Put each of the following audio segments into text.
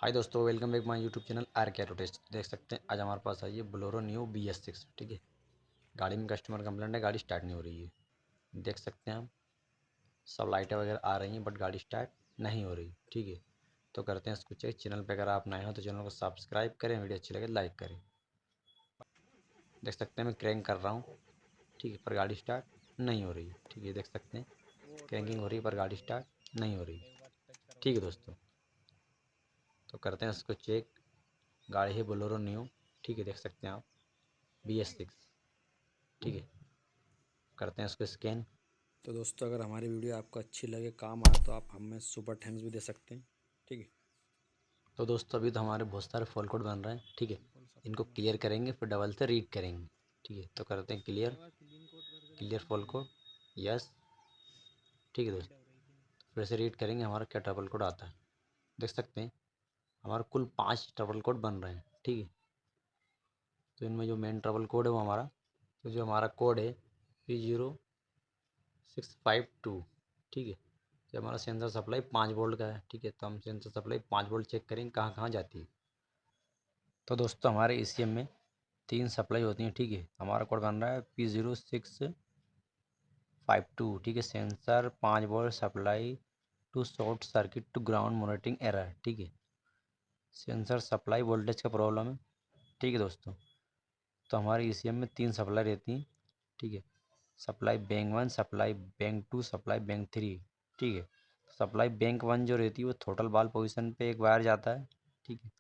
हाय दोस्तों, welcome back my YouTube channel are के auto test. देख सकते हैं आज हमारे पास आई है बोलेरो न्यू BS6। ठीक है, गाड़ी में कस्टमर कंप्लेंट है, गाड़ी स्टार्ट नहीं हो रही है। देख सकते हैं हम, सब लाइटें वगैरह आ रही हैं बट गाड़ी स्टार्ट नहीं हो रही। ठीक है, तो करते हैं इसको चेक। चैनल पे अगर आप नए हो तो चैनल को सब्सक्राइब करें, वीडियो अच्छी लगे लाइक करें। देख सकते हैं मैं क्रैंक कर रहा हूँ, ठीक है, पर गाड़ी स्टार्ट नहीं हो रही। ठीक है, देख सकते हैं क्रैंकिंग हो रही है पर गाड़ी स्टार्ट नहीं हो रही। ठीक है दोस्तों, तो करते हैं इसको चेक। गाड़ी है बोलेरो न्यू। ठीक है, देख सकते हैं आप BS6। ठीक है, करते हैं इसको स्कैन। तो दोस्तों, अगर हमारी वीडियो आपको अच्छी लगे, काम आए, तो आप हमें सुपर थैंक्स भी दे सकते हैं। ठीक है। तो दोस्तों अभी तो हमारे बहुत सारे फॉल कोड बन रहे हैं। ठीक है, इनको क्लियर करेंगे फिर डबल से रीड करेंगे। ठीक है, तो करते हैं clear. Clear fall code, yes. ठीक है दोस्तों, फिर से रीड करेंगे हमारा क्या ट्रबल कोड आता है। देख सकते हैं हमारा कुल 5 ट्रबल कोड बन रहे हैं। ठीक है, तो इनमें जो मेन ट्रबल कोड है वो हमारा, तो जो हमारा कोड है P0652। ठीक है, जो हमारा सेंसर सप्लाई 5 वोल्ट का है। ठीक है, तो हम सेंसर सप्लाई 5 वोल्ट चेक करेंगे कहाँ कहाँ जाती है। तो दोस्तों हमारे ECM में 3 सप्लाई होती हैं। ठीक है, हमारा कोड बन रहा है P0652। ठीक है, sensor 5 volt supply to short circuit to ground monitoring error. ठीक है, सेंसर सप्लाई वोल्टेज का प्रॉब्लम है। ठीक है दोस्तों, तो हमारे ECM में 3 सप्लाई रहती हैं। ठीक है, supply bank 1, supply bank 2, supply bank 3। ठीक है, सप्लाई बैंक 1 जो रहती है वो टोटल बाल पोजीशन पे एक वायर जाता है। ठीक है,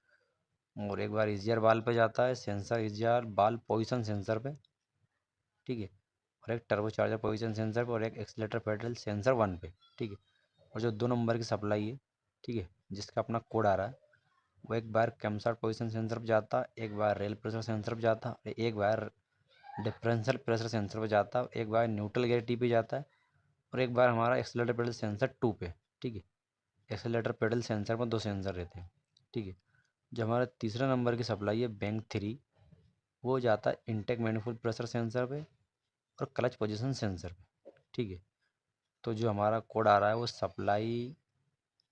और एक बार ईजीआर बाल पे जाता है, सेंसर ईजीआर बाल पोजीशन सेंसर पे। ठीक है, और एक टर्बो चार्जर पोजीशन सेंसर पे और एक एक्सीलेटर पेडल सेंसर 1 पे। ठीक है, और जो 2 नंबर की सप्लाई है, ठीक है, जिसका अपना कोड आ रहा है, वो एक बार कैमसार्ट पोजीशन सेंसर पे जाता है, एक बार रेल प्रेशर सेंसर पे जाता है, एक बार डिफरेंशियल प्रेशर सेंसर पे जाता है, एक बार न्यूट्रल गियर टी पे जाता है, और एक बार हमारा एक्सीलेटर पेडल सेंसर 2 पे। ठीक है, एक्सीलेटर पेडल सेंसर में 2 सेंसर रहते हैं। ठीक है, जो हमारा तीसरा नंबर की सप्लाई है बैंक 3, वो जाता है इनटेक मैनिफोल्ड प्रेशर सेंसर पे और क्लच पोजीशन सेंसर पे। ठीक है, तो जो हमारा कोड आ रहा है वो सप्लाई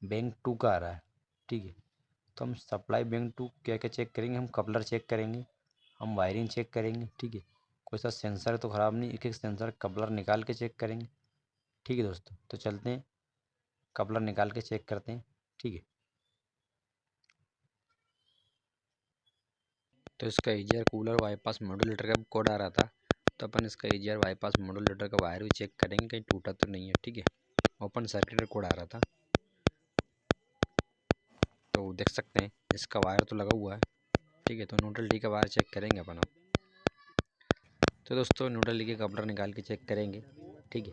बैंक 2 का आ रहा है। ठीक है, तो हम सप्लाई बैंक 2 क्या क्या चेक करेंगे, हम कपलर चेक करेंगे, हम वायरिंग चेक करेंगे। ठीक है, कोई सा सेंसर तो ख़राब नहीं, एक एक सेंसर कपलर निकाल के चेक करेंगे। ठीक है दोस्तों, तो चलते हैं कपलर निकाल के चेक करते हैं। ठीक है, तो इसका ईजीआर कूलर बाईपास मॉड्यूलेटर का कोड आ रहा था, तो अपन इसका ईजीआर बाईपास मॉड्यूलेटर का वायर भी चेक करेंगे कहीं टूटा तो नहीं है। ठीक है, ओपन सर्किट कोड आ रहा था, तो देख सकते हैं इसका वायर तो लगा हुआ है। ठीक है, तो न्यूट्रल टी का वायर चेक करेंगे अपन अब। तो दोस्तों न्यूट्रल टी के कपलर निकाल के चेक करेंगे। ठीक है,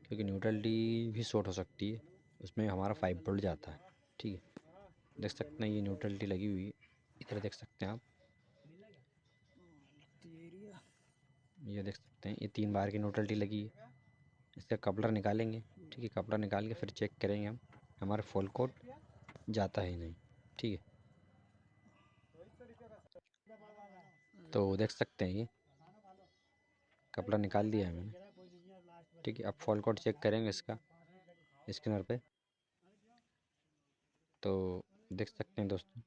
क्योंकि न्यूट्रल टी भी शॉर्ट हो सकती है, उसमें हमारा 5 वोल्ट जाता है। ठीक है, देख सकते हैं ये न्यूट्रल टी लगी हुई है, इधर देख सकते हैं आप, ये देख सकते हैं ये 3 बार की न्यूट्रल टी लगी है। इसका कपलर निकालेंगे। ठीक है, कपलर निकाल के फिर चेक करेंगे हम हमारा फुल कोड जाता है नहीं। ठीक है, तो देख सकते हैं ये कपलर निकाल दिया है मैंने। ठीक है, अब फुल कोड चेक करेंगे इसका स्कैनर पे। तो देख सकते हैं दोस्तों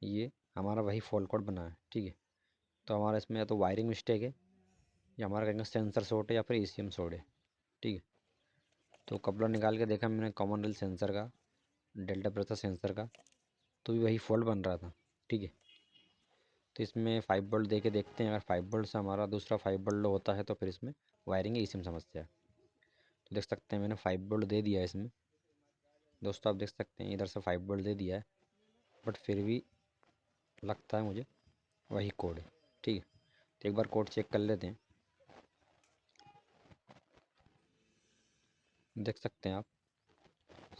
ये हमारा वही फुल कोड बना है। ठीक है, तो हमारा इसमें या तो वायरिंग मिस्टेक है या हमारा कहेंगे सेंसर शॉर्ट है या फिर ECM शॉर्ट है। ठीक है, तो कपलर निकाल के देखा मैंने कॉमन रेल सेंसर का, डेल्टा प्रेशर सेंसर का, तो भी वही फॉल्ट बन रहा था। ठीक है, तो इसमें 5 वोल्ट दे के देखते हैं, अगर 5 वोल्ट से हमारा दूसरा 5 वोल्ट लो होता है तो फिर इसमें वायरिंग ECM समस्या है। तो देख सकते हैं मैंने 5 वोल्ट दे दिया है इसमें। दोस्तों आप देख सकते हैं इधर से 5 वोल्ट दे दिया है, बट फिर भी लगता है मुझे वही कोड है। ठीक है, तो एक बार कोड चेक कर लेते हैं। देख सकते हैं आप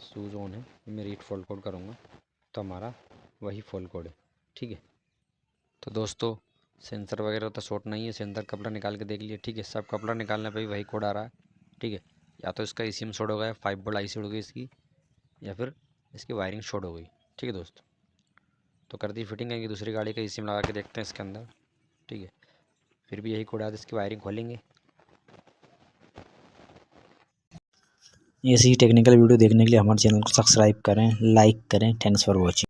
शूज़ ऑन है, मैं रीड फॉल्ट कोड करूँगा तो हमारा वही फॉल्ट कोड है। ठीक है, तो दोस्तों सेंसर वगैरह तो शॉर्ट नहीं है, सेंसर कपड़ा निकाल के देख लिए। ठीक है, सब कपड़ा निकालने पे भी वही कोड आ रहा है। ठीक है, या तो इसका ECM शॉर्ट हो गया, 5 वोल्ट IC उड़ गई इसकी, या फिर इसकी वायरिंग शॉर्ट हो गई। ठीक है दोस्तों, तो कर दी फिटिंग है कि दूसरी गाड़ी का ECM लगा के देखते हैं इसके अंदर। ठीक है, फिर भी यही कोड आता है, इसकी वायरिंग खोलेंगे। ऐसी ही टेक्निकल वीडियो देखने के लिए हमारे चैनल को सब्सक्राइब करें, लाइक करें। Thanks for watching.